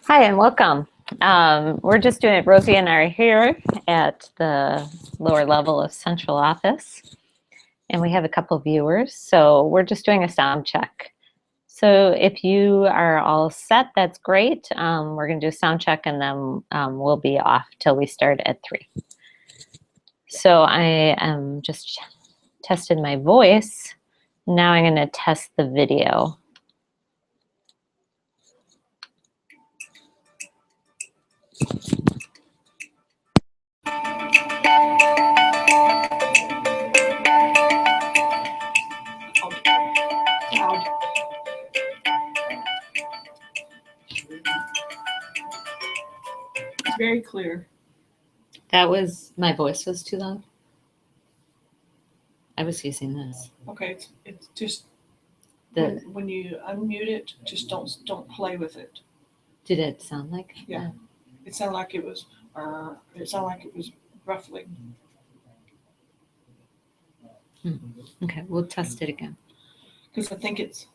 Hi and welcome. We're just doing it. Rosie and I are here at the lower level of central office, and we have a couple viewers. So we're just doing a sound check. So if you are all set, that's great. We're going to do a sound check, and then we'll be off till we start at 3. So I am just tested my voice. Now I'm going to test the video. It's very clear. That was, my voice was too loud. I was using this. Okay, it's just The, when you unmute it, just don't play with it. did it sound like? Yeah. It sounded like it was ruffling. Okay, we'll test it again. Because I think it's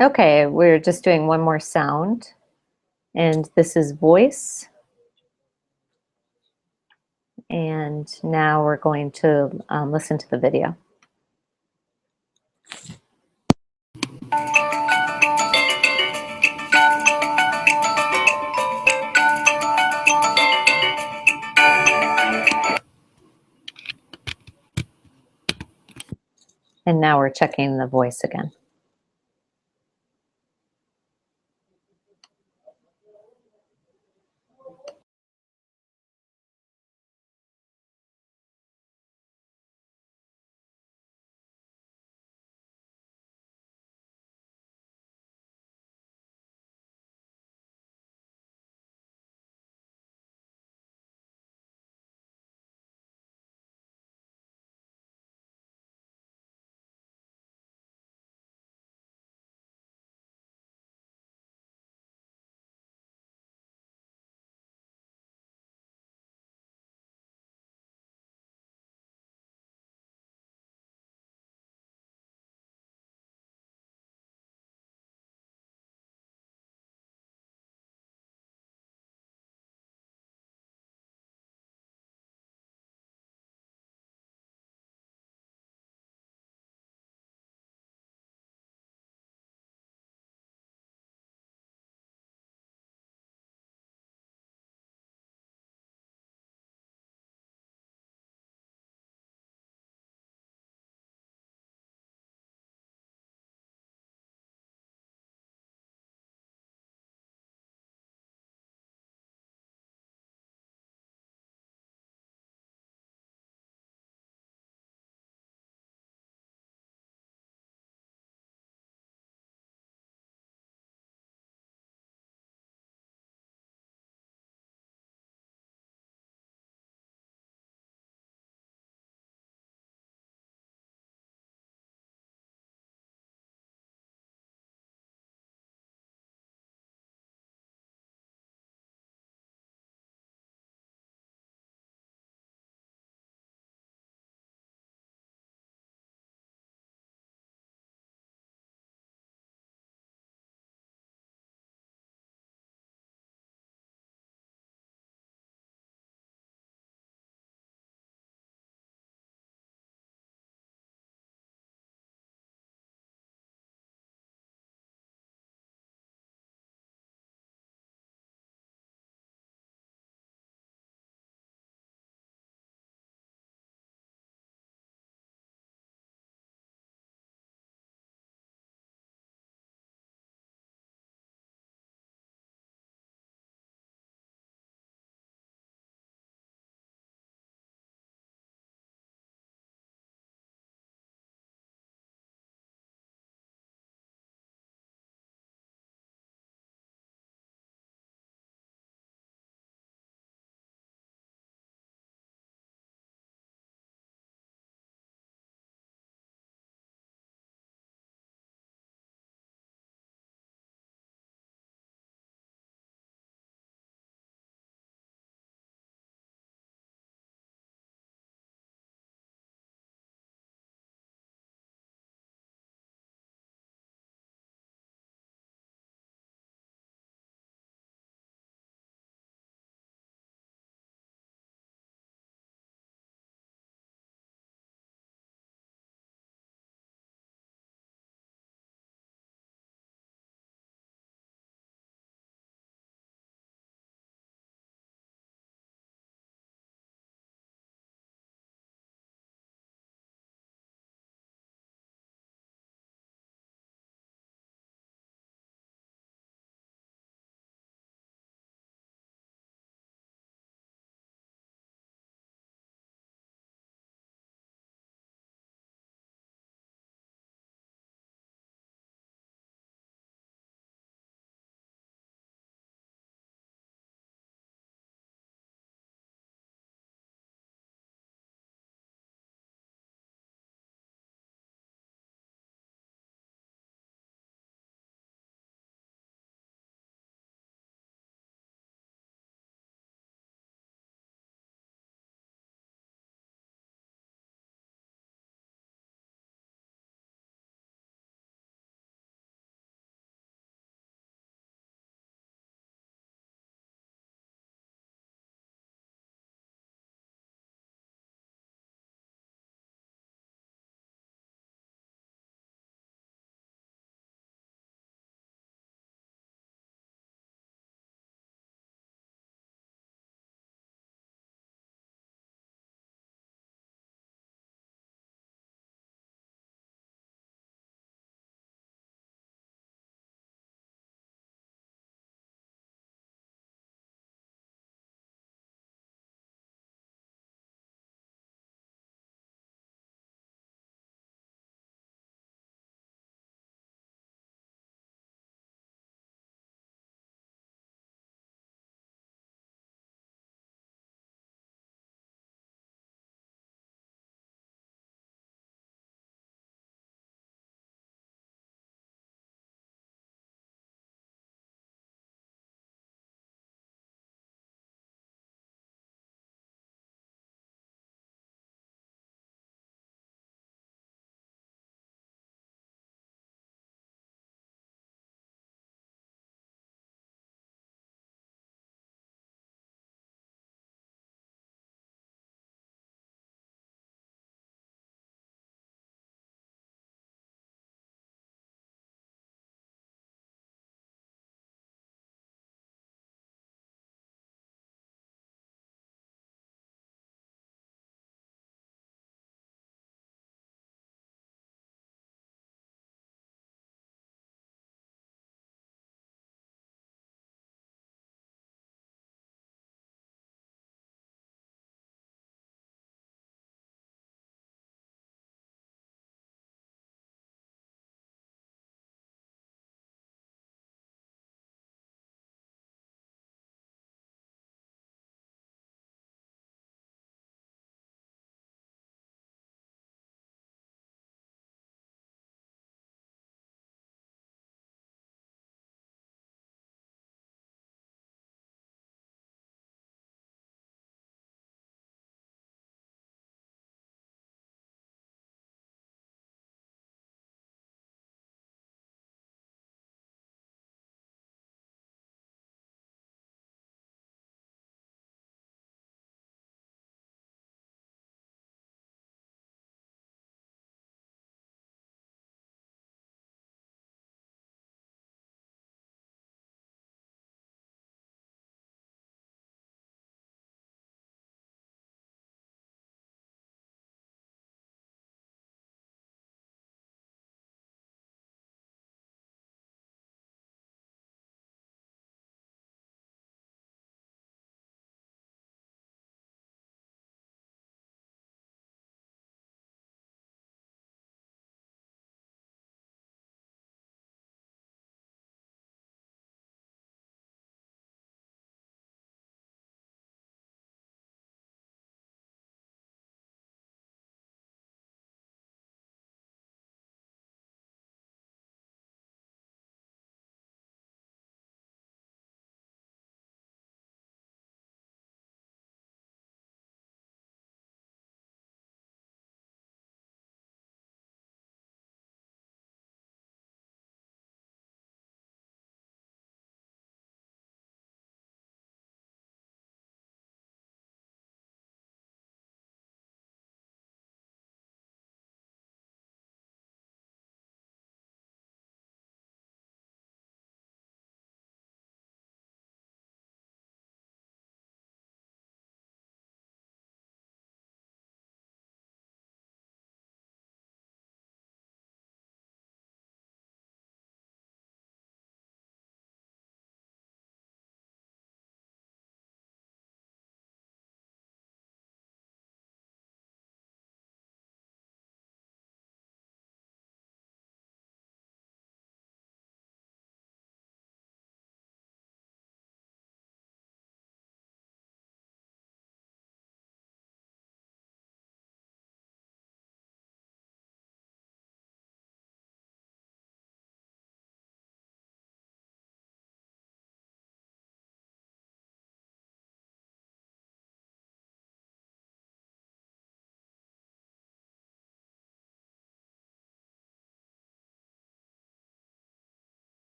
Okay, we're just doing one more sound, and this is voice. And now we're going to listen to the video. And now we're checking the voice again.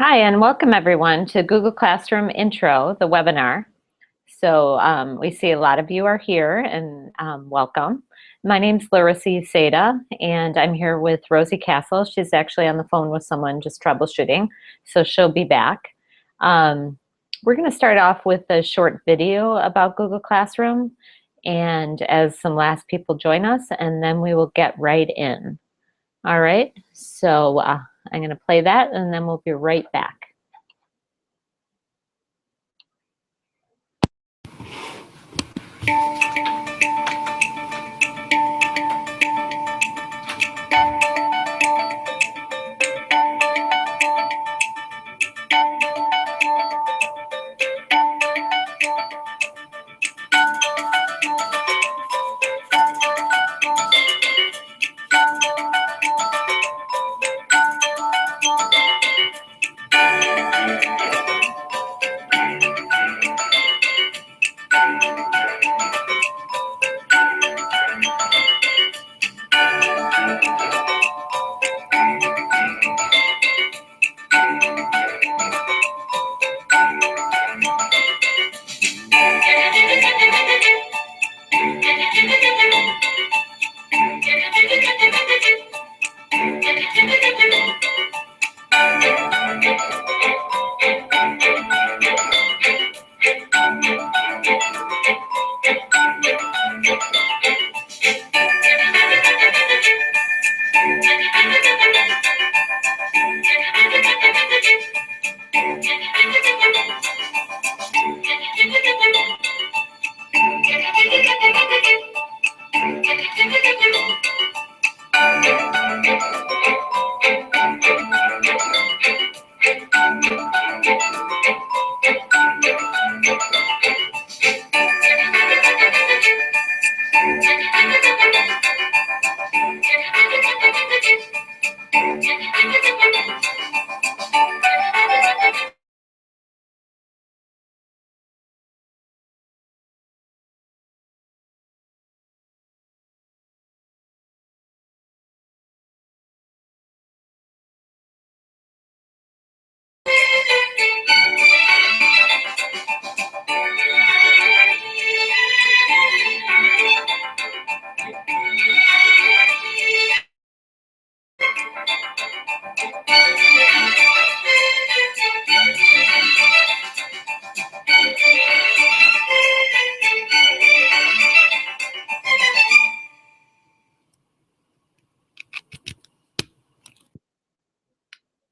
Hi, and welcome everyone to Google Classroom Intro, the webinar. So we see a lot of you are here, and welcome. My name's Larissa Seda, and I'm here with Rosie Castle. She's actually on the phone with someone just troubleshooting, so she'll be back. We're going to start off with a short video about Google Classroom, and as some last people join us, and then we will get right in. All right, so I'm going to play that, and then we'll be right back.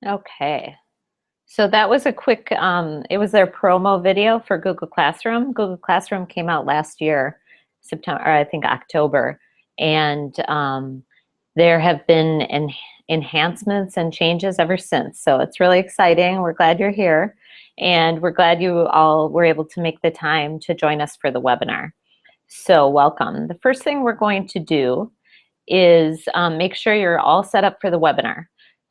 Okay, so that was a quick, it was their promo video for Google Classroom. Google Classroom came out last year, September, or I think October, and there have been enhancements and changes ever since. So it's really exciting. We're glad you're here, and we're glad you all were able to make the time to join us for the webinar. So welcome. The first thing we're going to do is make sure you're all set up for the webinar.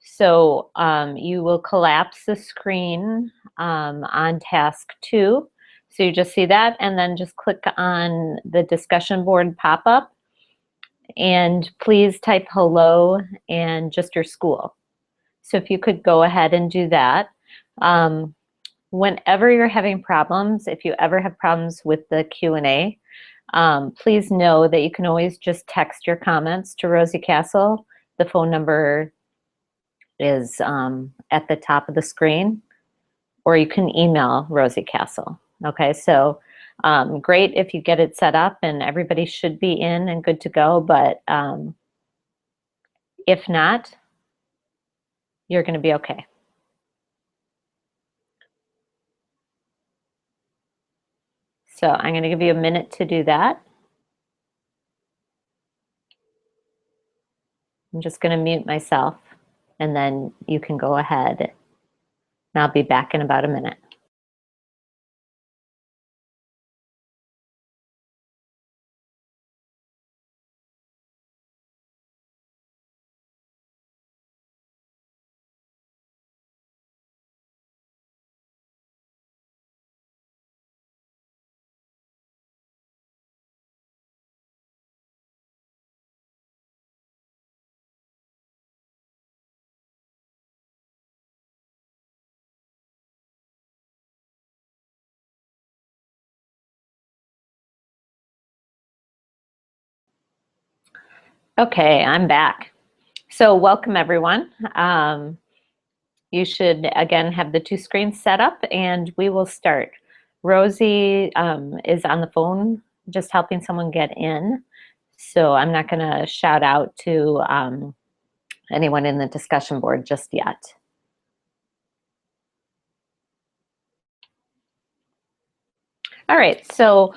So you will collapse the screen on task 2. So you just see that, and then just click on the discussion board pop-up, and please type hello and just your school. So if you could go ahead and do that. Whenever you're having problems, if you ever have problems with the Q&A, please know that you can always just text your comments to Rosie Castle. The phone number is at the top of the screen, or you can email Rosie Castle. Okay, so great if you get it set up, and everybody should be in and good to go, but if not, you're going to be okay. So I'm going to give you a minute to do that. I'm just going to mute myself, and then you can go ahead, and I'll be back in about a minute. Okay, I'm back. So welcome everyone. You should again have the two screens set up and we will start. Rosie is on the phone just helping someone get in. So I'm not going to shout out to anyone in the discussion board just yet. All right, so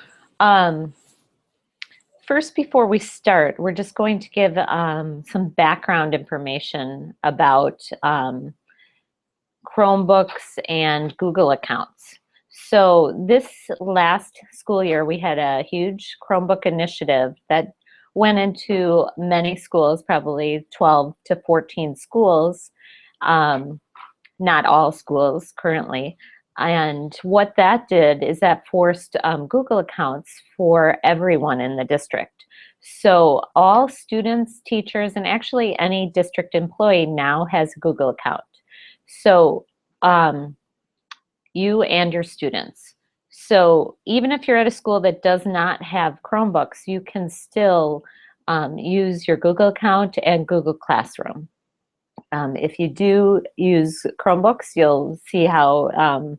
first, before we start, we're just going to give some background information about Chromebooks and Google accounts. So this last school year, we had a huge Chromebook initiative that went into many schools, probably 12 to 14 schools, not all schools currently. And what that did is that forced Google accounts for everyone in the district. So all students, teachers, and actually any district employee now has a Google account. So you and your students. So even if you're at a school that does not have Chromebooks, you can still use your Google account and Google Classroom. If you do use Chromebooks, you'll see how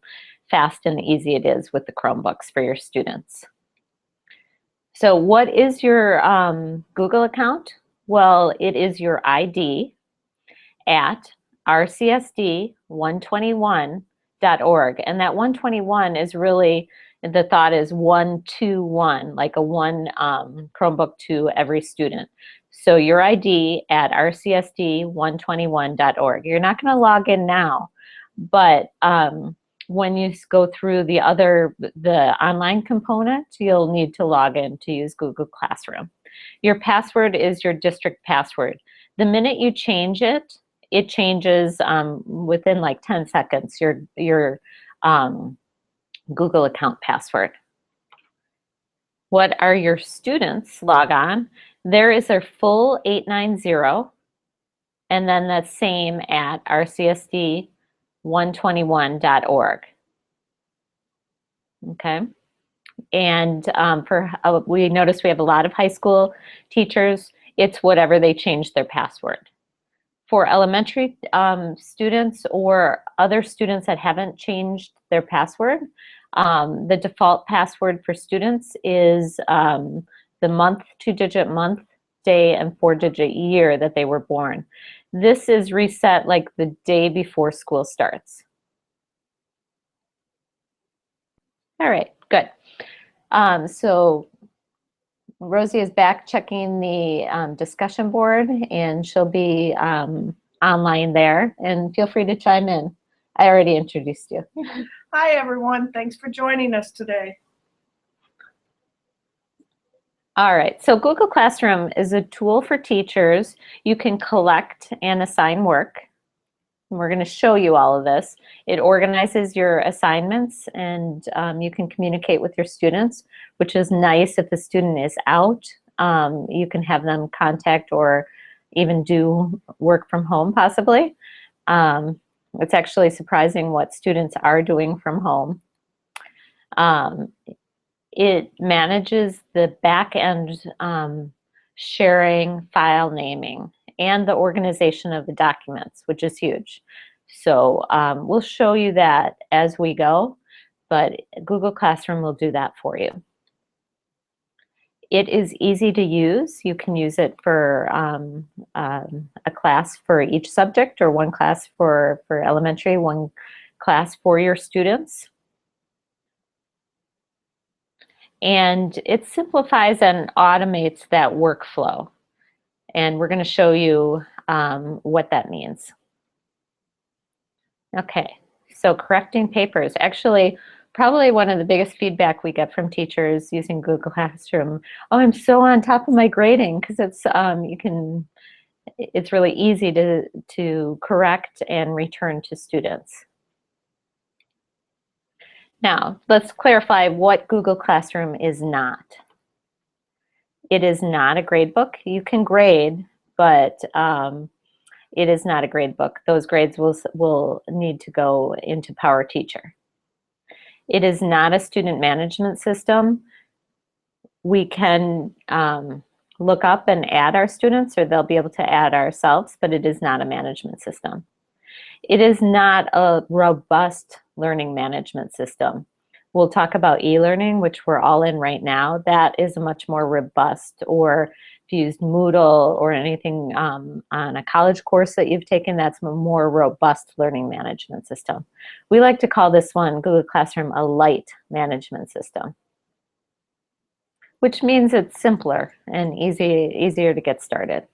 fast and easy it is with the Chromebooks for your students. So what is your Google account? Well, it is your ID at rcsd121.org. And that 121 is really, the thought is 121, like a one Chromebook to every student. So your ID at rcsd121.org. You're not going to log in now, but when you go through the online component, you'll need to log in to use Google Classroom. Your password is your district password. The minute you change it, it changes within like 10 seconds, your Google account password. What are your students' log on? There is their full 890, and then the same at rcsd121.org. Okay. And we notice we have a lot of high school teachers. It's whatever they change their password. For elementary students or other students that haven't changed their password, the default password for students is the month, 2-digit month, day, and 4-digit year that they were born. This is reset like the day before school starts. All right, good. So Rosie is back checking the discussion board, and she'll be online there, and feel free to chime in. I already introduced you. Hi, everyone. Thanks for joining us today. All right, so Google Classroom is a tool for teachers. You can collect and assign work. And we're going to show you all of this. It organizes your assignments, and you can communicate with your students, which is nice if the student is out. You can have them contact or even do work from home, possibly. It's actually surprising what students are doing from home. It manages the back-end sharing, file naming, and the organization of the documents, which is huge. So we'll show you that as we go, but Google Classroom will do that for you. It is easy to use. You can use it for a class for each subject, or one class for elementary, one class for your students. And it simplifies and automates that workflow. And we're going to show you what that means. Okay, so correcting papers. Actually, probably one of the biggest feedback we get from teachers using Google Classroom. Oh, I'm so on top of my grading, because it's it's really easy to correct and return to students. Now, let's clarify what Google Classroom is not. It is not a grade book. You can grade, but it is not a grade book. Those grades will need to go into PowerTeacher. It is not a student management system. We can look up and add our students, or they'll be able to add ourselves, but it is not a management system. It is not a robust learning management system. We'll talk about e-learning, which we're all in right now. That is a much more robust, or if you used Moodle or anything on a college course that you've taken, that's a more robust learning management system. We like to call this one, Google Classroom, a light management system, which means it's simpler and easier to get started.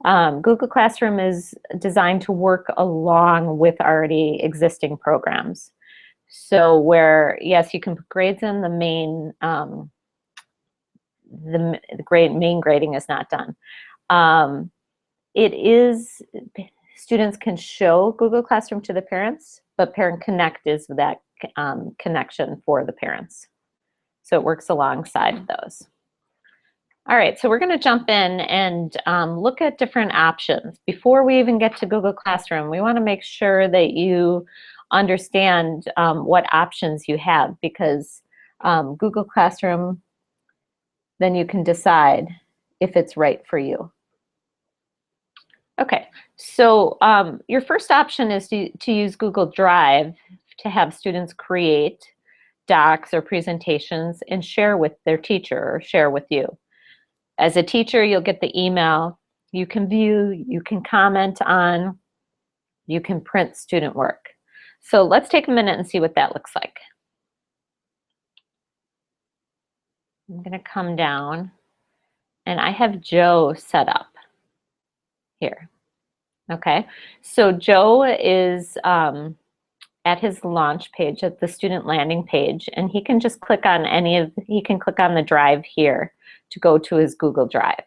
Google Classroom is designed to work along with already existing programs. So where, yes, you can put grades in, the main grading is not done. Students can show Google Classroom to the parents, but Parent Connect is that connection for the parents. So it works alongside those. All right, so we're going to jump in and look at different options. Before we even get to Google Classroom, we want to make sure that you understand what options you have, because Google Classroom, then you can decide if it's right for you. Okay, so your first option is to use Google Drive to have students create docs or presentations and share with their teacher or share with you. As a teacher, you'll get the email. You can view, you can comment on, you can print student work. So let's take a minute and see what that looks like. I'm going to come down, and I have Joe set up here. Okay, so Joe is at his launch page, at the student landing page, and he can just click on he can click on the drive here to go to his Google Drive.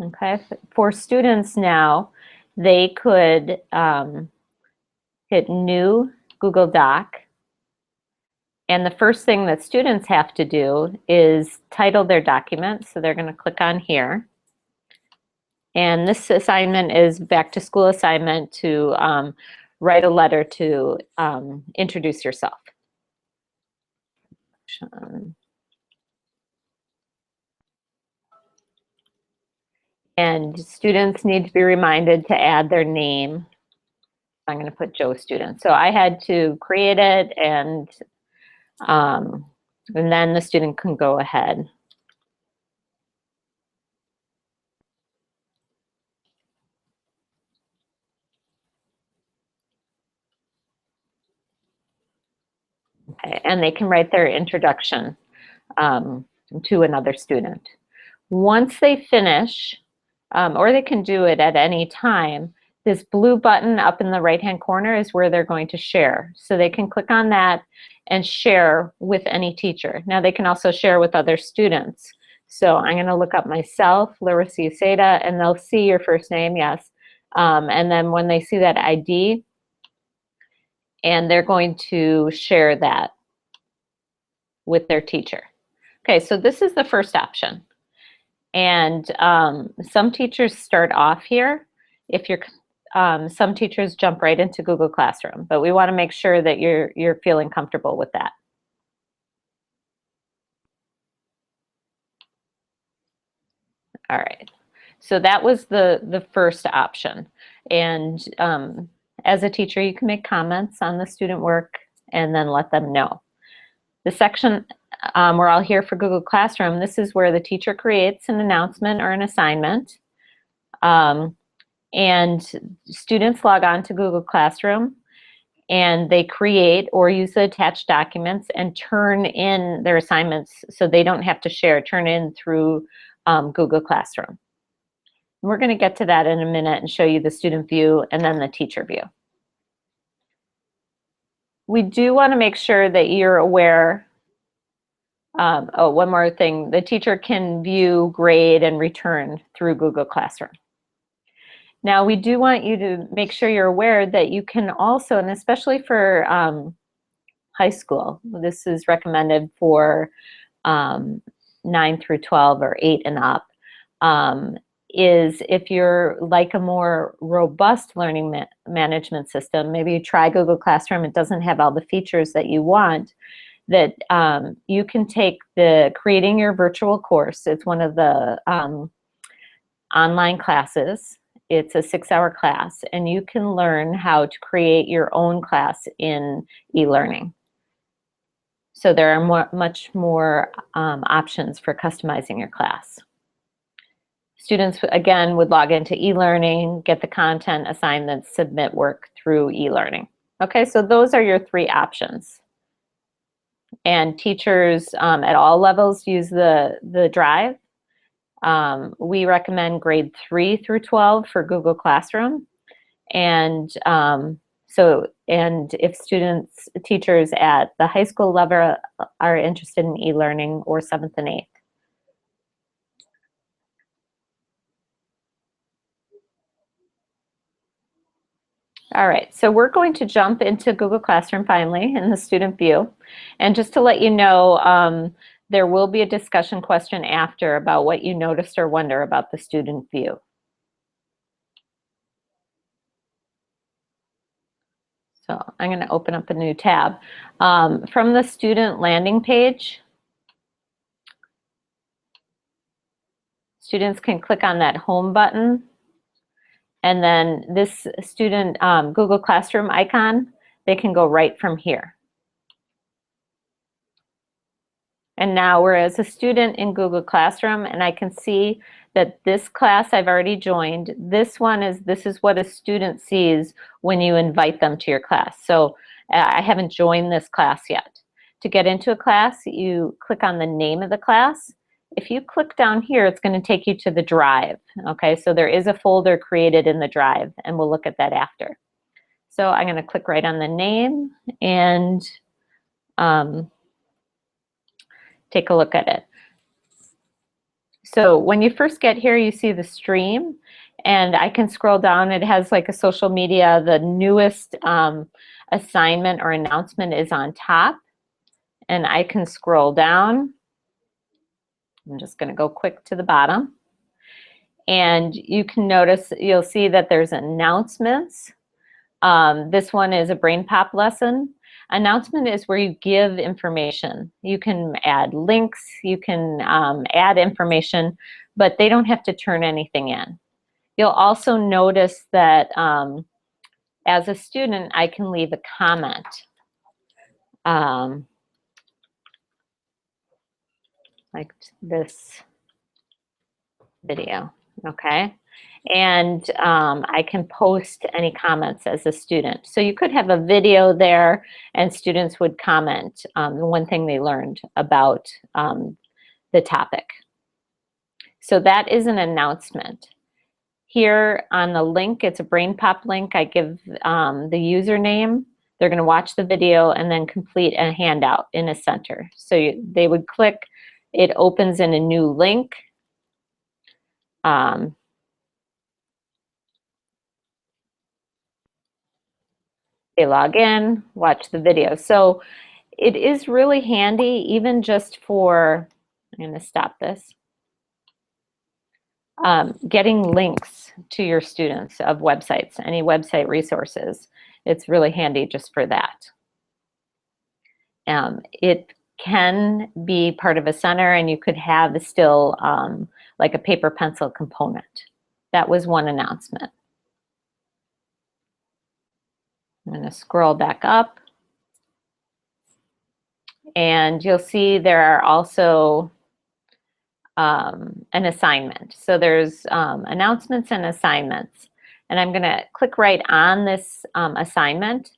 Okay, for students now, they could hit New Google Doc, and the first thing that students have to do is title their document, so they're going to click on here. And this assignment is back to school assignment to write a letter to introduce yourself. And students need to be reminded to add their name. I'm going to put Joe student. So I had to create it, and then the student can go ahead. Okay, and they can write their introduction to another student. Once they finish, or they can do it at any time, this blue button up in the right-hand corner is where they're going to share. So they can click on that and share with any teacher. Now they can also share with other students. So I'm going to look up myself, Larissa Uceda, and they'll see your first name, yes. And then when they see that ID, and they're going to share that with their teacher. Okay, so this is the first option. And some teachers start off here. If you're, some teachers jump right into Google Classroom, but we want to make sure that you're feeling comfortable with that. All right, so that was the first option. And as a teacher, you can make comments on the student work and then let them know. The section we're all here for Google Classroom, this is where the teacher creates an announcement or an assignment. And students log on to Google Classroom, and they create or use the attached documents and turn in their assignments so they don't have to share, turn in through Google Classroom. We're going to get to that in a minute and show you the student view and then the teacher view. We do want to make sure that you're aware. Oh, one more thing. The teacher can view, grade, and return through Google Classroom. Now, we do want you to make sure you're aware that you can also, and especially for high school, this is recommended for 9 through 12 or 8 and up, is if you're like a more robust learning management system, maybe you try Google Classroom, it doesn't have all the features that you want, that you can take the Creating Your Virtual Course. It's one of the online classes. It's a 6-hour class, and you can learn how to create your own class in e-learning. So there are much more options for customizing your class. Students, again, would log into e-learning, get the content, assignments, submit work through e-learning. Okay, so those are your 3 options. And teachers at all levels use the Drive. We recommend grade 3 through 12 for Google Classroom. And and if teachers at the high school level are interested in e-learning, or 7th and 8th. All right, so we're going to jump into Google Classroom finally in the student view. And just to let you know, there will be a discussion question after about what you noticed or wonder about the student view. So I'm going to open up a new tab. From the student landing page, students can click on that home button, and then this student Google Classroom icon, they can go right from here. And now we're as a student in Google Classroom, and I can see that this class I've already joined. This is what a student sees when you invite them to your class. So I haven't joined this class yet. To get into a class, you click on the name of the class. If you click down here, it's going to take you to the Drive. Okay, so there is a folder created in the Drive, and we'll look at that after. So I'm going to click right on the name and take a look at it. So when you first get here, you see the stream, and I can scroll down. It has like a social media. The newest assignment or announcement is on top, and I can scroll down. I'm just going to go quick to the bottom, and you can notice, you'll see that there's announcements. This one is a Brain Pop lesson. Announcement is where you give information. You can add links, you can add information, but they don't have to turn anything in. You'll also notice that as a student, I can leave a comment. Like this video, okay? And I can post any comments as a student. So you could have a video there, and students would comment one thing they learned about the topic. So that is an announcement. Here on the link, it's a Brain Pop link. I give the username. They're going to watch the video and then complete a handout in a center. So they would click, it opens in a new link. They log in, watch the video. So it is really handy, even just for, I'm going to stop this, getting links to your students of websites, any website resources. It's really handy just for that. It can be part of a center, and you could have still like a paper pencil component. That was one announcement. I'm going to scroll back up, and you'll see there are also an assignment. So there's announcements and assignments, and I'm going to click right on this assignment,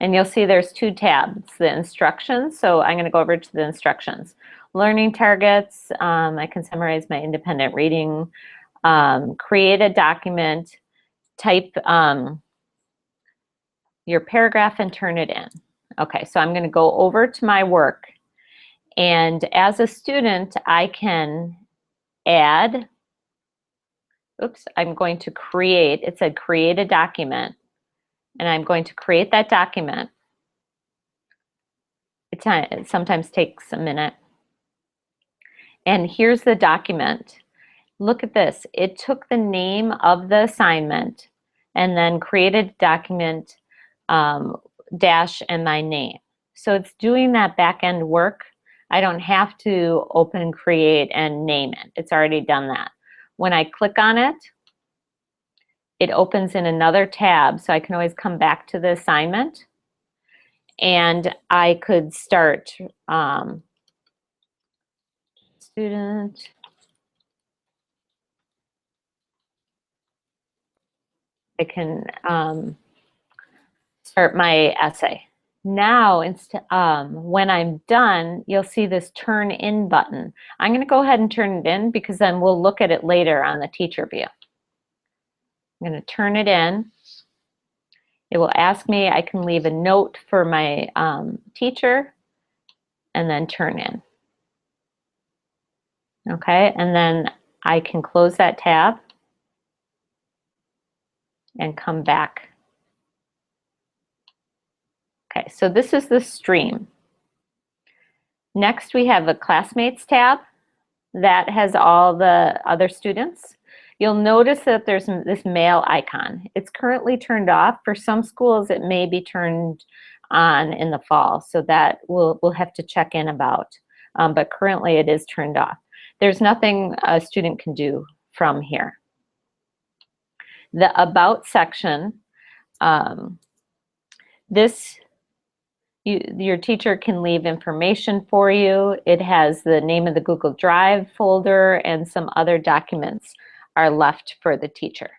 and you'll see there's 2 tabs, the instructions. So I'm going to go over to the instructions. Learning targets, I can summarize my independent reading, create a document, type your paragraph and turn it in. Okay, so I'm going to go over to my work, and as a student I can add, I'm going to create, it said create a document, and I'm going to create that document. It sometimes takes a minute. And here's the document. Look at this. It took the name of the assignment and then created a document dash and my name. So it's doing that back end work. I don't have to open, create, and name it. It's already done that. When I click on it, it opens in another tab, so I can always come back to the assignment. And I could start student. I can start my essay. Now, when I'm done, you'll see this turn in button. I'm going to go ahead and turn it in because then we'll look at it later on the teacher view. I'm going to turn it in. It will ask me, I can leave a note for my teacher and then turn in. Okay, and then I can close that tab and come back. Okay, so this is the stream. Next, we have a classmates tab that has all the other students. You'll notice that there's this mail icon. It's currently turned off. For some schools, it may be turned on in the fall, so that we'll have to check in about. But currently, it is turned off. There's nothing a student can do from here. The About section, your teacher can leave information for you. It has the name of the Google Drive folder and some other documents are left for the teacher.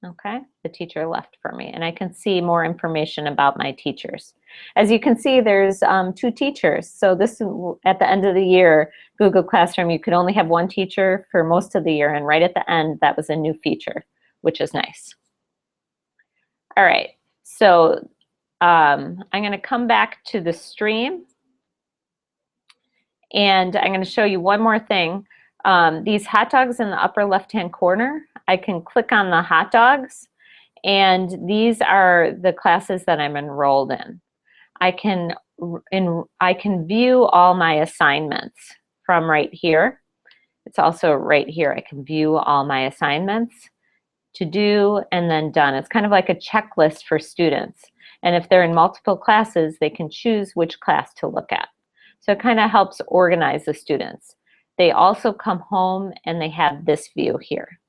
Okay, the teacher left for me, and I can see more information about my teachers. As you can see, there's 2 teachers. So this, at the end of the year, Google Classroom, you could only have 1 teacher for most of the year, and right at the end, that was a new feature, which is nice. All right, so I'm going to come back to the stream, and I'm going to show you one more thing. These hot dogs in the upper left-hand corner, I can click on the hot dogs, and these are the classes that I'm enrolled in. I can view all my assignments from right here. It's also right here. I can view all my assignments, to do, and then done. It's kind of like a checklist for students. And if they're in multiple classes, they can choose which class to look at. So it kind of helps organize the students. They also come home and they have this view here.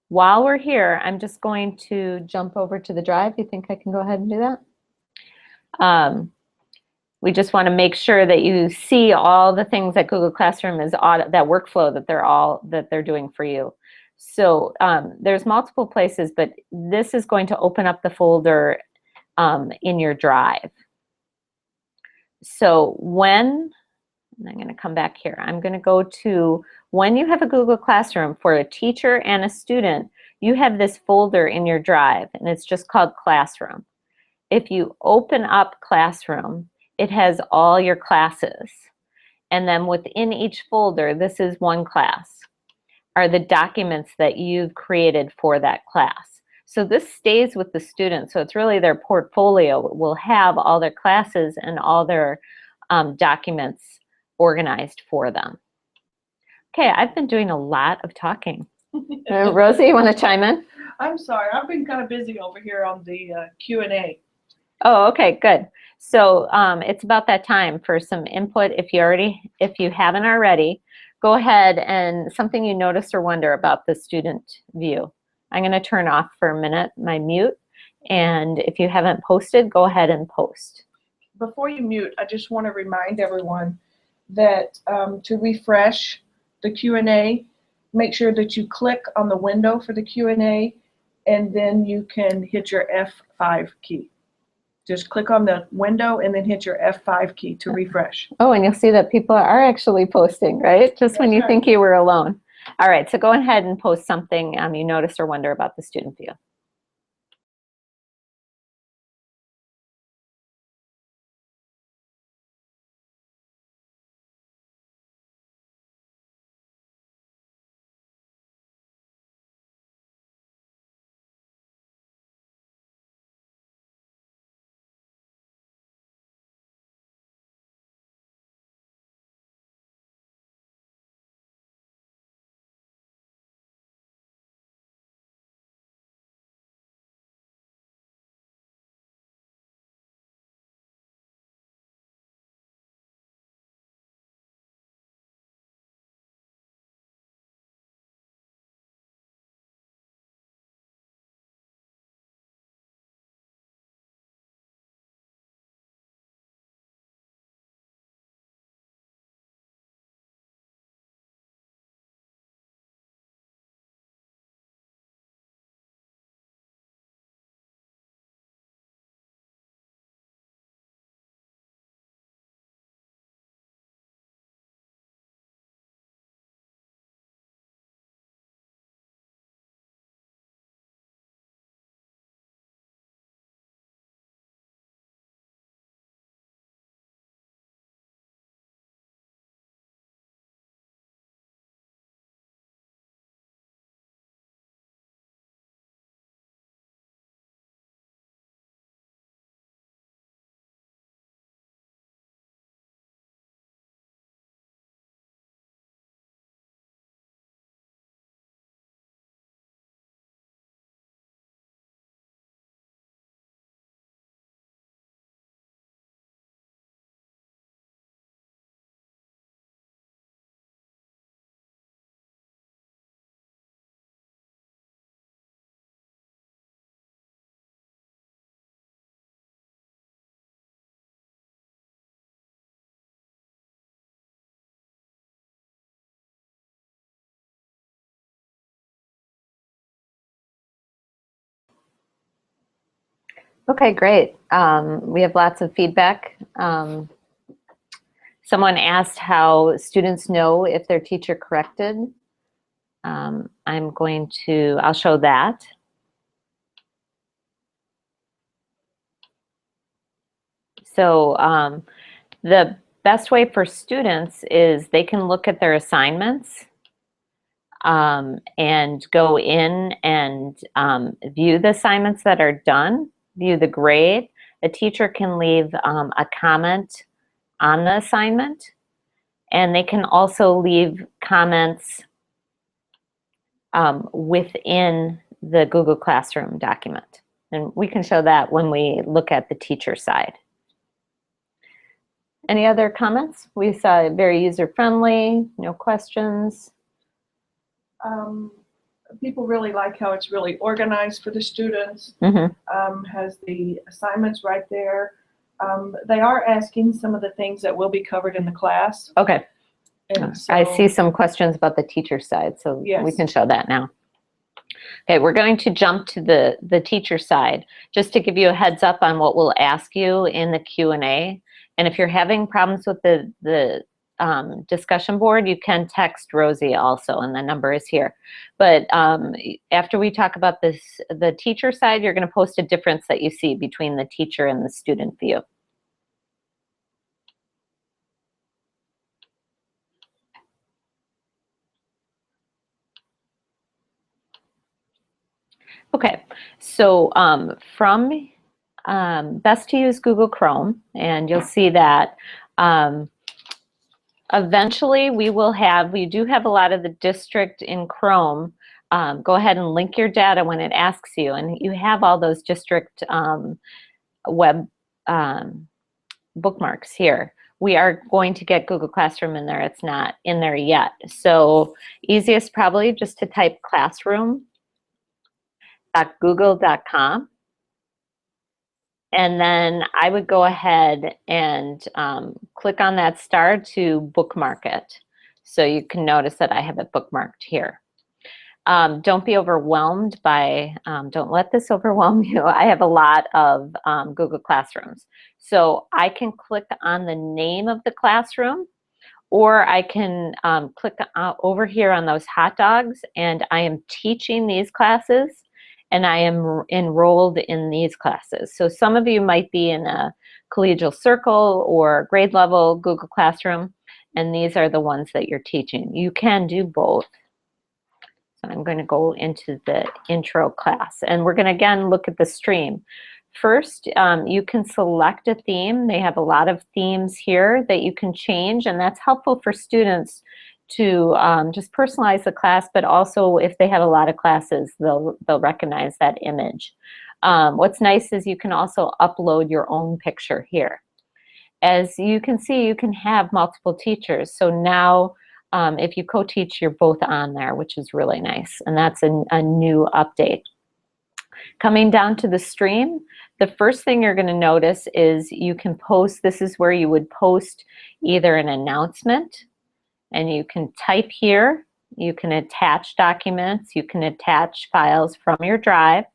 While we're here, I'm just going to jump over to the drive. You think I can go ahead and do that? We just want to make sure that you see all the things that Google Classroom is, that workflow that they're doing for you. So there's multiple places, but this is going to open up the folder in your drive. So and I'm going to come back here. I'm going to go to, when you have a Google Classroom for a teacher and a student, you have this folder in your drive, and it's just called Classroom. If you open up Classroom, it has all your classes. And then within each folder, this is one class, are the documents that you've created for that class. So this stays with the student. So it's really their portfolio. It will have all their classes and all their documents organized for them. Okay, I've been doing a lot of talking. Rosie, you want to chime in? I'm sorry, I've been kind of busy over here on the Q&A. Oh, okay, good. So it's about that time for some input. If you haven't already, go ahead and something you notice or wonder about the student view. I'm going to turn off for a minute my mute, and if you haven't posted, go ahead and post. Before you mute, I just want to remind everyone that to refresh the Q&A, make sure that you click on the window for the Q&A, and then you can hit your F5 key. Just click on the window and then hit your F5 key to refresh. Oh, and you'll see that people are actually posting, right? Just That's when you right. think you were alone. All right, so go ahead and post something you notice or wonder about the student view. Okay, great. We have lots of feedback. Someone asked how students know if their teacher corrected. I'll show that. So the best way for students is they can look at their assignments and go in and view the assignments that are done, view the grade. A teacher can leave a comment on the assignment, and they can also leave comments within the Google Classroom document. And we can show that when we look at the teacher side. Any other comments? We saw it very user-friendly, no questions. People really like how it's really organized for the students. Has the assignments right there. They are asking some of the things that will be covered in the class. Okay. And so, I see some questions about the teacher side, so yes, we can show that now. Okay, we're going to jump to the teacher side, just to give you a heads up on what we'll ask you in the Q&A. And if you're having problems with the discussion board, you can text Rosie also, and the number is here. But after we talk about the teacher side, you're going to post a difference that you see between the teacher and the student view. Okay, so best to use Google Chrome, and you'll see that eventually we do have a lot of the district in Chrome. Go ahead and link your data when it asks you, and you have all those district web bookmarks here. We are going to get Google Classroom in there. It's not in there yet. So easiest probably just to type classroom.google.com. And then I would go ahead and click on that star to bookmark it. So you can notice that I have it bookmarked here. Don't be overwhelmed by, don't let this overwhelm you. I have a lot of Google Classrooms. So I can click on the name of the classroom, or I can click over here on those hot dogs, and I am teaching these classes, and I am enrolled in these classes. So some of you might be in a collegial circle or grade level Google Classroom, and these are the ones that you're teaching. You can do both. So I'm going to go into the intro class, and we're going to again look at the stream. First, you can select a theme. They have a lot of themes here that you can change, and that's helpful for students to just personalize the class, but also if they have a lot of classes, they'll recognize that image. What's nice is you can also upload your own picture here. As you can see, you can have multiple teachers. So now if you co-teach, you're both on there, which is really nice. And that's a new update. Coming down to the stream, the first thing you're going to notice is you can post. This is where you would post either an announcement, and you can type here. You can attach documents. You can attach files from your drive.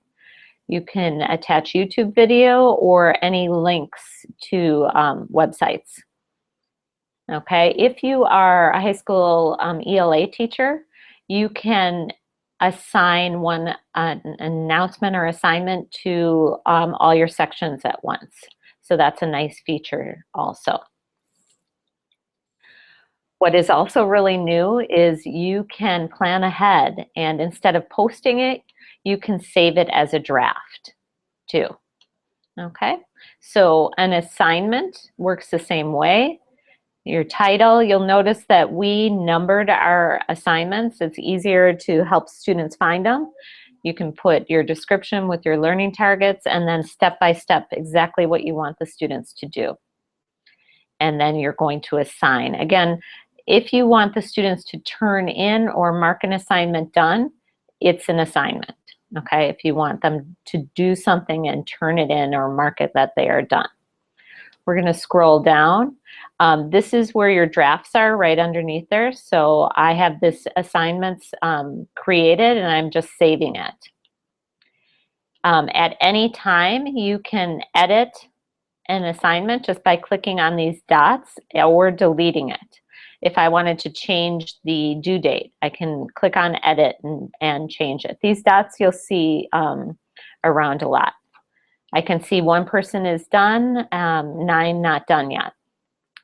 You can attach YouTube video or any links to websites. Okay, if you are a high school ELA teacher, you can assign an announcement or assignment to all your sections at once. So that's a nice feature also. What is also really new is you can plan ahead, and instead of posting it, you can save it as a draft too. Okay, so an assignment works the same way. Your title, you'll notice that we numbered our assignments. It's easier to help students find them. You can put your description with your learning targets, and then step by step exactly what you want the students to do. And then you're going to assign. Again, if you want the students to turn in or mark an assignment done, it's an assignment. Okay, if you want them to do something and turn it in or mark it that they are done. We're going to scroll down. This is where your drafts are, right underneath there. So I have this assignments created, and I'm just saving it. At any time, you can edit an assignment just by clicking on these dots or deleting it. If I wanted to change the due date, I can click on edit and change it. These dots you'll see around a lot. I can see one person is done, 9 not done yet.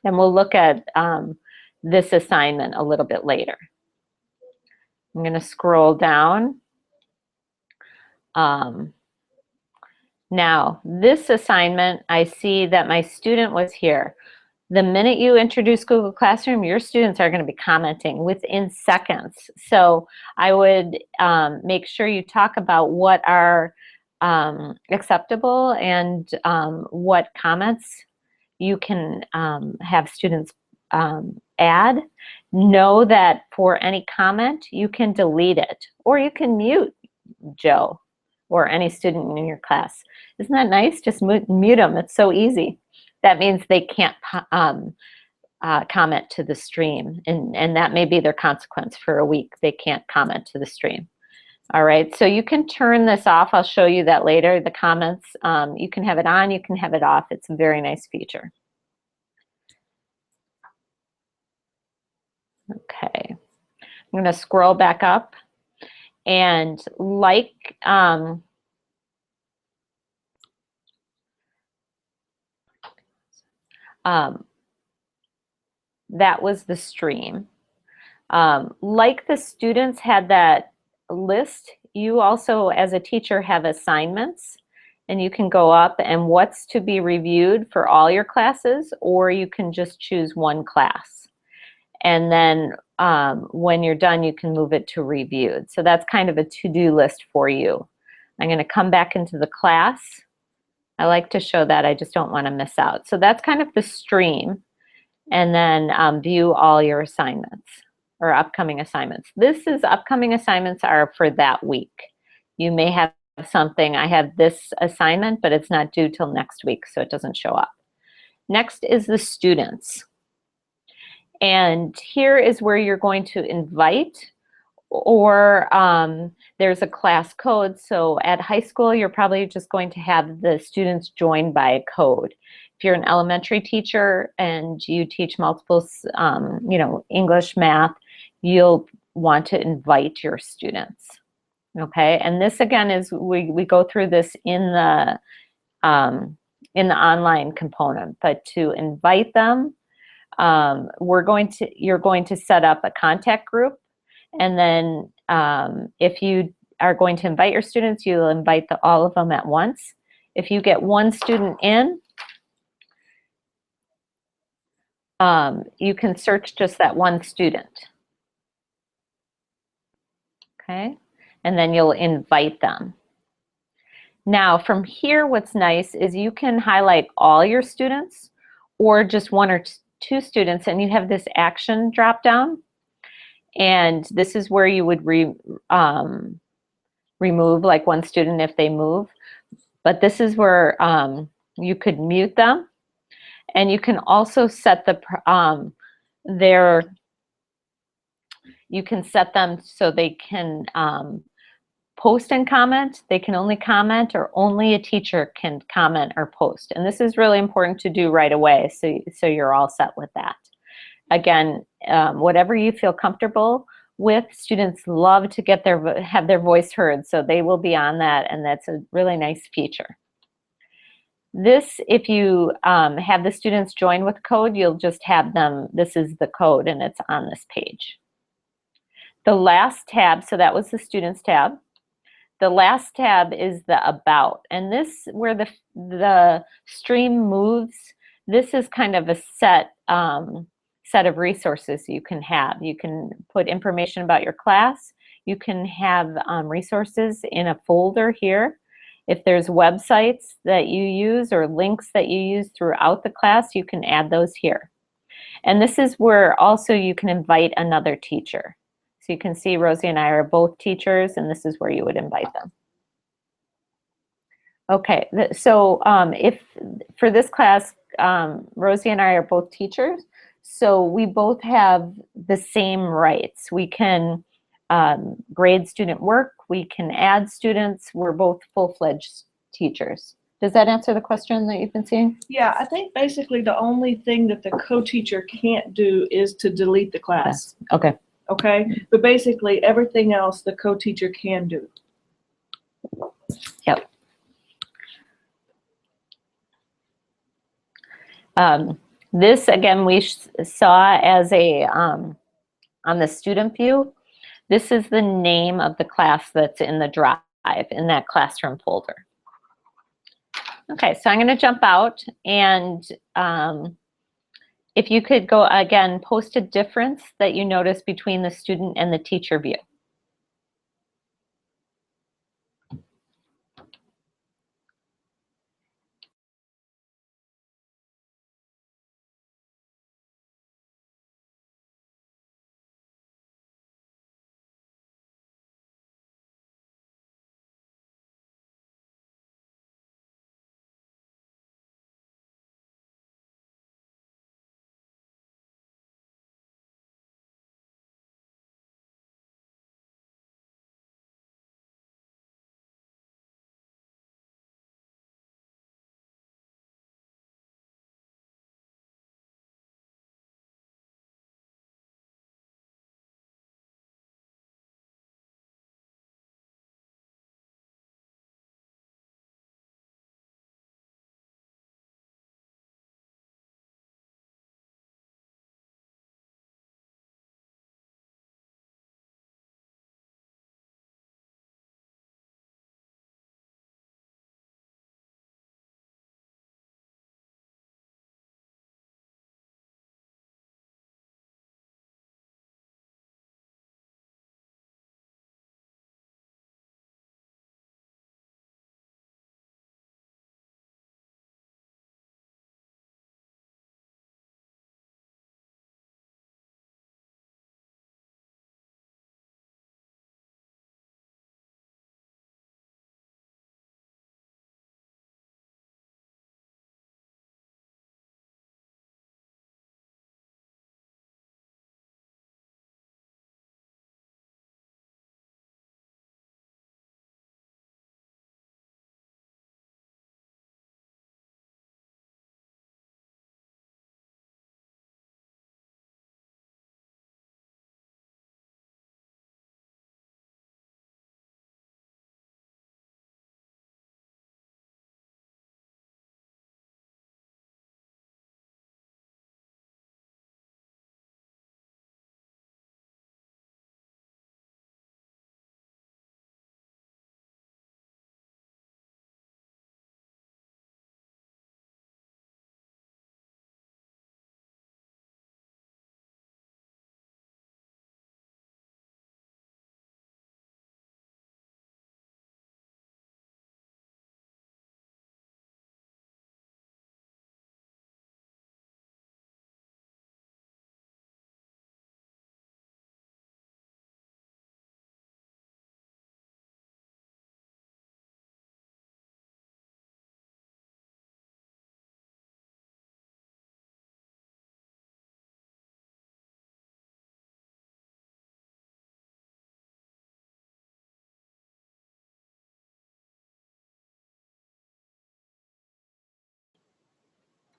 And we'll look at this assignment a little bit later. I'm going to scroll down. Now, this assignment, I see that my student was here. The minute you introduce Google Classroom, your students are going to be commenting within seconds. So I would make sure you talk about what are acceptable and what comments you can have students add. Know that for any comment, you can delete it, or you can mute Joe or any student in your class. Isn't that nice? Just mute them. It's so easy. That means they can't comment to the stream, and that may be their consequence for a week. They can't comment to the stream. All right, so you can turn this off. I'll show you that later, the comments. You can have it on, you can have it off. It's a very nice feature. Okay, I'm gonna scroll back up, and like that was the stream. Like the students had that list, you also as a teacher have assignments, and you can go up and what's to be reviewed for all your classes, or you can just choose one class. And then when you're done, you can move it to reviewed. So that's kind of a to-do list for you. I'm going to come back into the class. I like to show that. I just don't want to miss out. So that's kind of the stream. And then view all your assignments or upcoming assignments. This is upcoming assignments are for that week. You may have something, I have this assignment, but it's not due till next week, so it doesn't show up. Next is the students. And here is where you're going to invite, or there's a class code. So at high school, you're probably just going to have the students join by a code. If you're an elementary teacher and you teach multiple, English, math, you'll want to invite your students. Okay, and this again is we go through this in the online component, but to invite them, you're going to set up a contact group, and then if you are going to invite your students, you'll invite all of them at once. If you get one student in, you can search just that one student. Okay, and then you'll invite them. Now from here, what's nice is you can highlight all your students or just one or two students, and you have this action drop down. And this is where you would remove like one student if they move. But this is where you could mute them. And you can also set you can set them so they can post and comment. They can only comment, or only a teacher can comment or post. And this is really important to do right away, so you're all set with that. Again, whatever you feel comfortable with, students love to have their voice heard, so they will be on that, and that's a really nice feature. This, if you have the students join with code, you'll just have them, this is the code, and it's on this page. The last tab, so that was the students tab. The last tab is the about, and this, where the stream moves, this is kind of a set of resources you can have. You can put information about your class. You can have resources in a folder here. If there's websites that you use or links that you use throughout the class, you can add those here. And this is where also you can invite another teacher. So you can see Rosie and I are both teachers, and this is where you would invite them. Okay, so if for this class, Rosie and I are both teachers, so we both have the same rights. We can grade student work, we can add students. We're both full-fledged teachers. Does that answer the question that you've been seeing? Yeah, I think basically the only thing that the co-teacher can't do is to delete the class. Okay. Okay, but basically everything else the co-teacher can do. Yep. This, again, we saw as a, on the student view, this is the name of the class that's in the drive, in that classroom folder. Okay, so I'm going to jump out, and if you could go, again, post a difference that you notice between the student and the teacher view.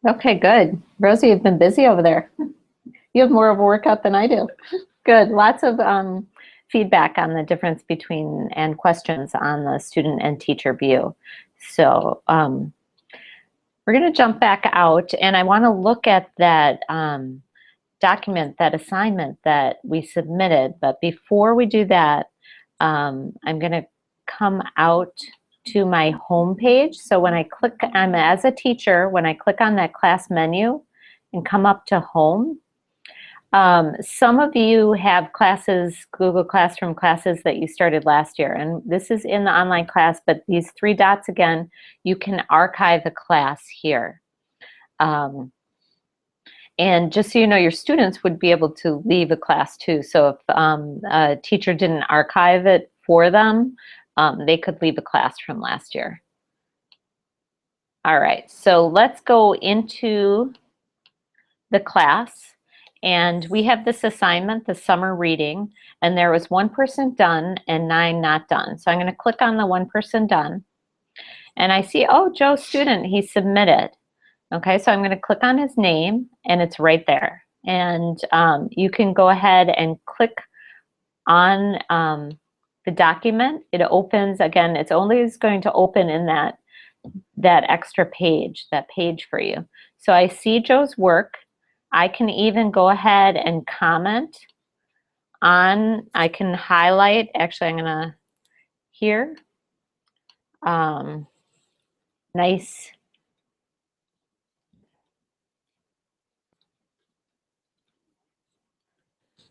Okay, good. Rosie, you've been busy over there. You have more of a workout than I do. Good. Lots of feedback on the difference between and questions on the student and teacher view. So we're going to jump back out, and I want to look at that document, that assignment that we submitted. But before we do that, I'm going to come out to my home page. So when I click, I'm as a teacher, when I click on that class menu and come up to home, some of you have classes, Google Classroom classes that you started last year, and this is in the online class, but these three dots again, you can archive a class here. And just so you know, your students would be able to leave a class too. So if a teacher didn't archive it for them, they could leave a class from last year. All right, so let's go into the class. And we have this assignment, the summer reading, and there was 1 person done and 9 not done. So I'm going to click on the 1 person done. And I see, oh, Joe Student, he submitted. Okay, so I'm going to click on his name, and it's right there. And you can go ahead and click on the document. It opens, again, it's only going to open in that extra page, that page for you. So I see Joe's work. I can even go ahead and comment on, I can highlight, actually I'm gonna, here, nice.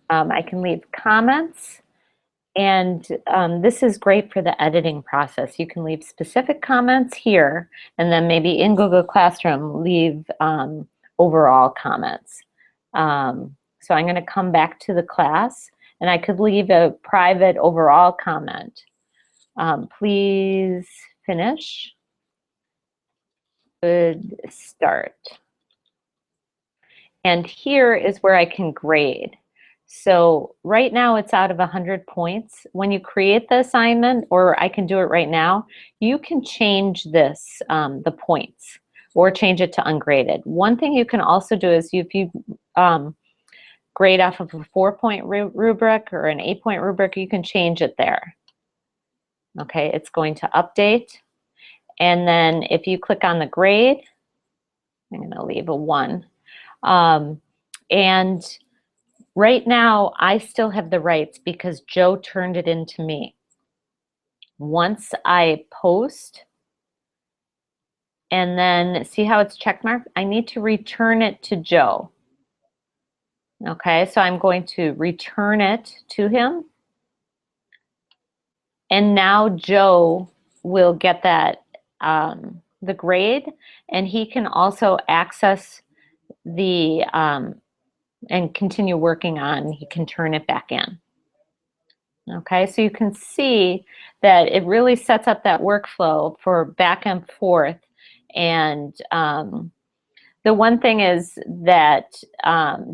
I can leave comments, and this is great for the editing process. You can leave specific comments here, and then maybe in Google Classroom, leave overall comments. So I'm gonna come back to the class, and I could leave a private overall comment. Please finish. Good start. And here is where I can grade. So right now it's out of 100 points. When you create the assignment, or I can do it right now, you can change this, the points, or change it to ungraded. One thing you can also do is if you grade off of a 4-point rubric or an 8-point rubric, you can change it there. Okay, it's going to update. And then if you click on the grade, I'm going to leave a 1. And right now, I still have the rights because Joe turned it into me. Once I post, and then see how it's checkmarked? I need to return it to Joe. Okay, so I'm going to return it to him. And now Joe will get that, the grade, and he can also access the, and continue working on, he can turn it back in. Okay, so you can see that it really sets up that workflow for back and forth. And the one thing is that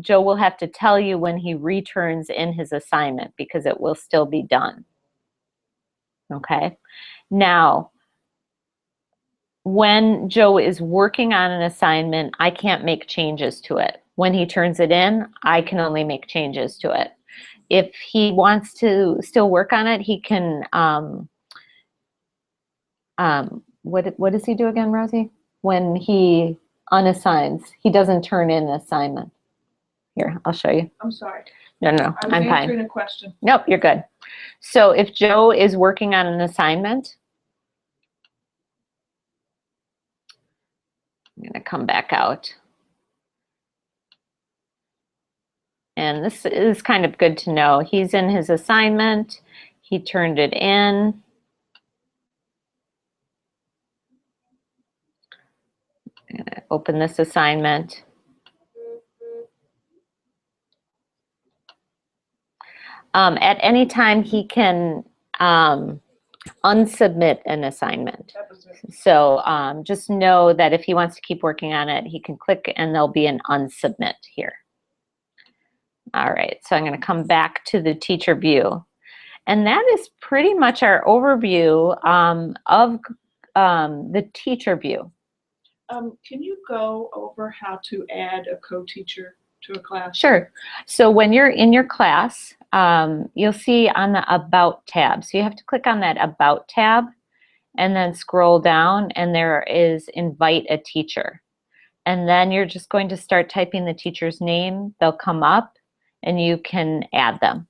Joe will have to tell you when he returns in his assignment, because it will still be done. Okay, now when Joe is working on an assignment, I can't make changes to it. When he turns it in, I can only make changes to it. If he wants to still work on it, he can, what does he do again, Rosie? When he unassigns, he doesn't turn in an assignment. Here, I'll show you. I'm sorry. No, I was I'm fine. answering a question. Nope, you're good. So if Joe is working on an assignment, I'm going to come back out. And this is kind of good to know. He's in his assignment. He turned it in. I'm going to open this assignment. At any time, he can unsubmit an assignment. So just know that if he wants to keep working on it, he can click and there'll be an unsubmit here. All right, so I'm going to come back to the teacher view. And that is pretty much our overview of the teacher view. Can you go over how to add a co-teacher to a class? Sure. So when you're in your class, you'll see on the About tab. So you have to click on that About tab and then scroll down, and there is Invite a Teacher. And then you're just going to start typing the teacher's name. They'll come up and you can add them.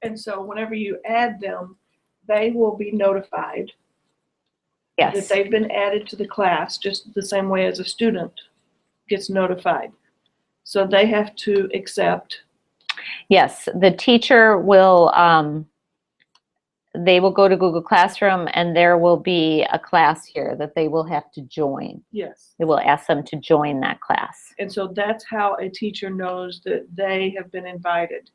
And so whenever you add them, they will be notified Yes. that they've been added to the class, just the same way as a student gets notified. So they have to accept. Yes, the teacher will, they will go to Google Classroom and there will be a class here that they will have to join. Yes. It will ask them to join that class. And so that's how a teacher knows that they have been invited.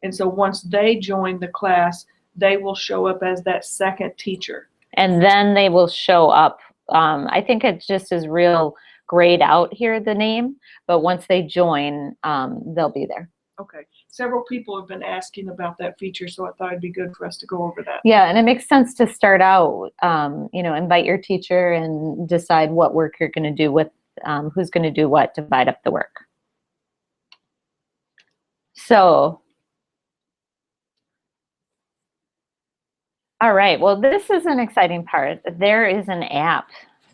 And so once they join the class, they will show up as that second teacher. And then they will show up. I think it just is real grayed out here, the name, but once they join, they'll be there. Okay. Several people have been asking about that feature, so I thought it'd be good for us to go over that. Yeah, and it makes sense to start out, invite your teacher and decide what work you're going to do with, who's going to do what, divide up the work. So, all right, well, this is an exciting part. There is an app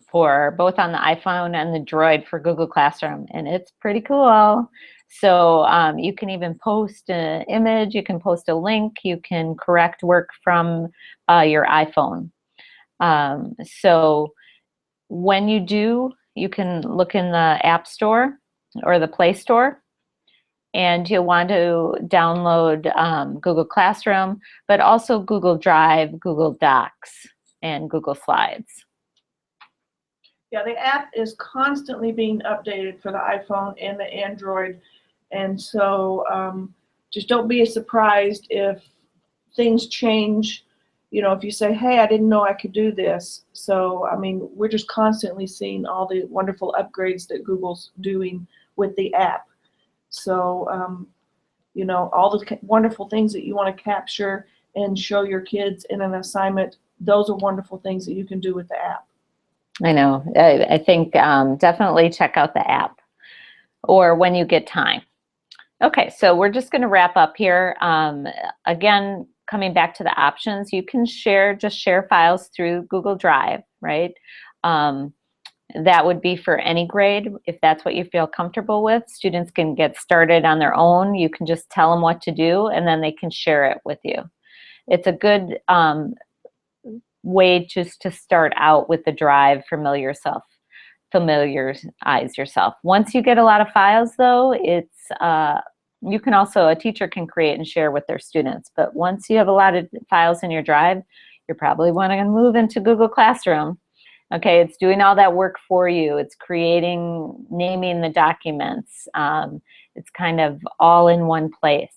for both on the iPhone and the Droid for Google Classroom, and it's pretty cool. So you can even post an image, you can post a link, you can correct work from your iPhone. So when you do, you can look in the App Store or the Play Store, and you'll want to download Google Classroom, but also Google Drive, Google Docs, and Google Slides. Yeah, the app is constantly being updated for the iPhone and the Android. And so just don't be surprised if things change. You know, if you say, hey, I didn't know I could do this. So, I mean, we're just constantly seeing all the wonderful upgrades that Google's doing with the app. So, all the wonderful things that you want to capture and show your kids in an assignment, those are wonderful things that you can do with the app. I know. I think definitely check out the app or when you get time. Okay, so we're just going to wrap up here. Again, coming back to the options, you can just share files through Google Drive, right? That would be for any grade. If that's what you feel comfortable with, students can get started on their own. You can just tell them what to do, and then they can share it with you. It's a good way just to start out with the Drive, familiarize yourself. Once you get a lot of files though, you can also, a teacher can create and share with their students, but once you have a lot of files in your Drive, you're probably wanting to move into Google Classroom. Okay, it's doing all that work for you. It's naming the documents. It's kind of all in one place.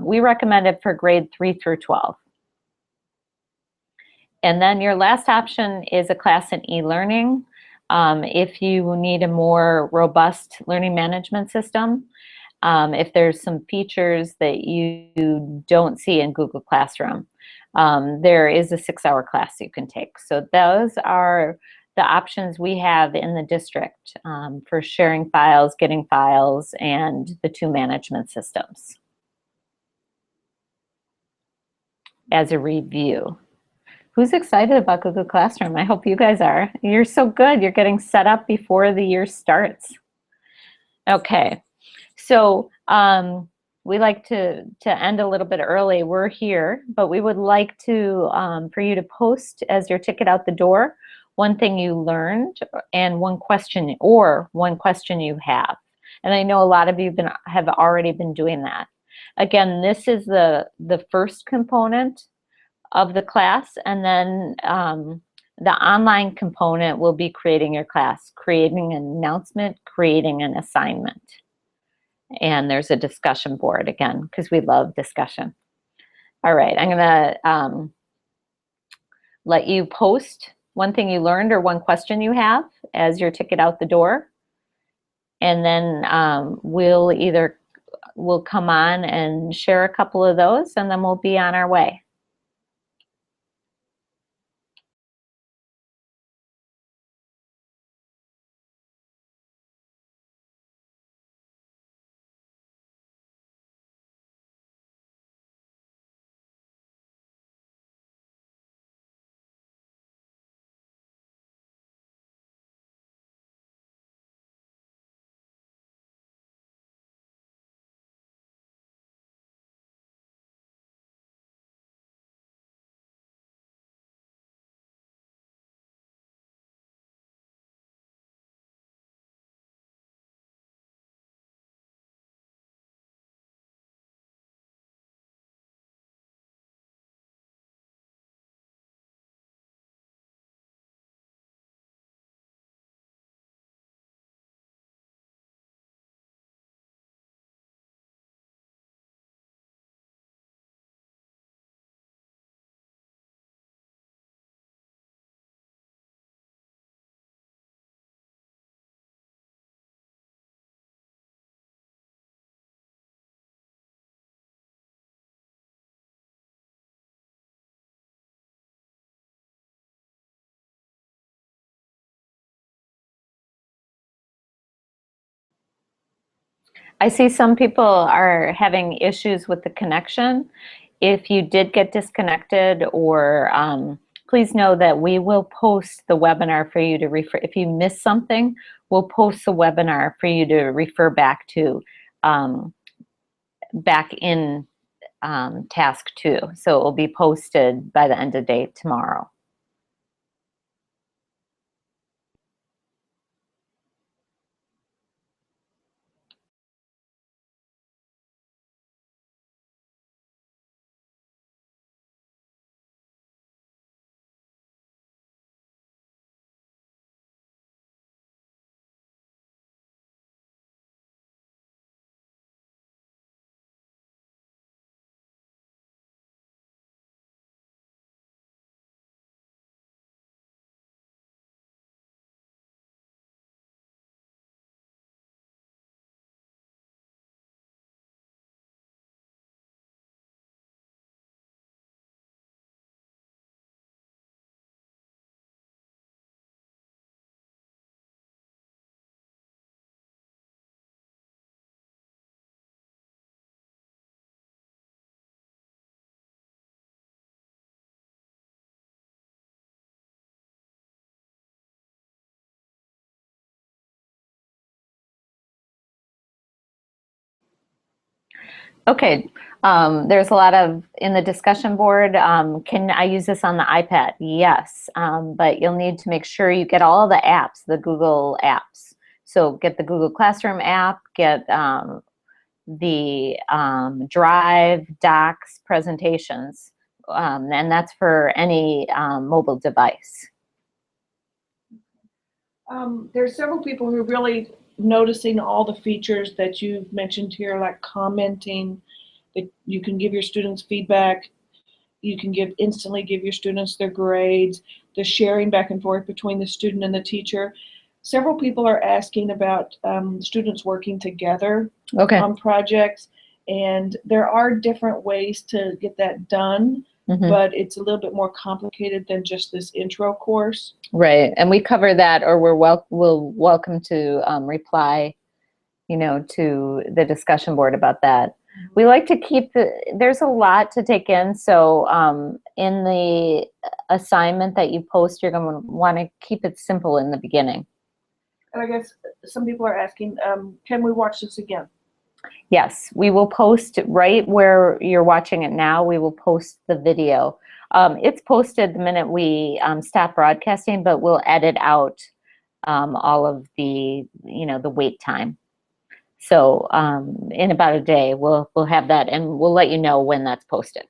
We recommend it for grade 3 through 12. And then your last option is a class in e-learning. If you need a more robust learning management system, if there's some features that you don't see in Google Classroom, there is a 6-hour class you can take. So those are the options we have in the district for sharing files, getting files, and the 2 management systems as a review. Who's excited about Google Classroom? I hope you guys are. You're so good. You're getting set up before the year starts. Okay, so we like to end a little bit early. We're here, but we would like to for you to post as your ticket out the door one thing you learned and one question you have. And I know a lot of you have already been doing that. Again, this is the first component of the class, and then the online component will be creating your class, creating an announcement, creating an assignment. And there's a discussion board again, because we love discussion. All right, I'm gonna let you post one thing you learned or one question you have as your ticket out the door. And then we'll come on and share a couple of those, and then we'll be on our way. I see some people are having issues with the connection. If you did get disconnected, or please know that we will post the webinar for you to refer. If you miss something, we'll post the webinar for you to refer back to back in task 2. So it will be posted by the end of day tomorrow. Okay, there's a lot of, in the discussion board, can I use this on the iPad? Yes, but you'll need to make sure you get all the apps, the Google apps. So get the Google Classroom app, get the Drive, Docs, presentations, and that's for any mobile device. There's several people who are really noticing all the features that you've mentioned here, like commenting, that you can give your students feedback, you can instantly give your students their grades, the sharing back and forth between the student and the teacher. Several people are asking about students working together on projects, and there are different ways to get that done. But it's a little bit more complicated than just this intro course. Right, and we cover that, or we'll welcome to reply, to the discussion board about that. We like to keep there's a lot to take in, so in the assignment that you post, you're going to want to keep it simple in the beginning. And I guess some people are asking, can we watch this again? Yes, we will post right where you're watching it now. We will post the video. It's posted the minute we stop broadcasting, but we'll edit out all of the, the wait time. So in about a day, we'll have that, and we'll let you know when that's posted.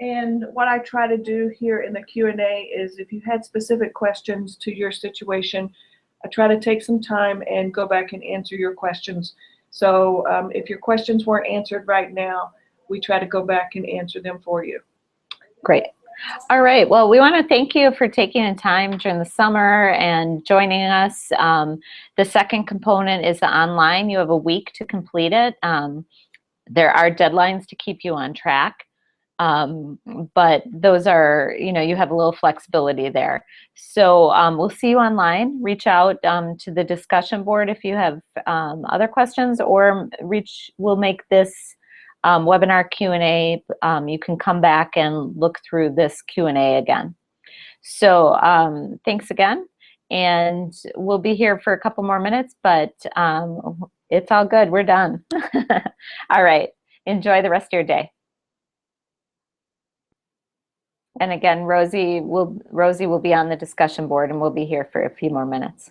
And what I try to do here in the Q&A is, if you had specific questions to your situation, I try to take some time and go back and answer your questions. So if your questions weren't answered right now, we try to go back and answer them for you. Great. All right. Well, we want to thank you for taking the time during the summer and joining us. The second component is the online. You have a week to complete it. There are deadlines to keep you on track. But those are, you have a little flexibility there. So we'll see you online. Reach out to the discussion board if you have other questions, or we'll make this webinar Q&A. You can come back and look through this Q&A again. So thanks again. And we'll be here for a couple more minutes, but it's all good. We're done. All right. Enjoy the rest of your day. And again, Rosie will be on the discussion board, and we'll be here for a few more minutes.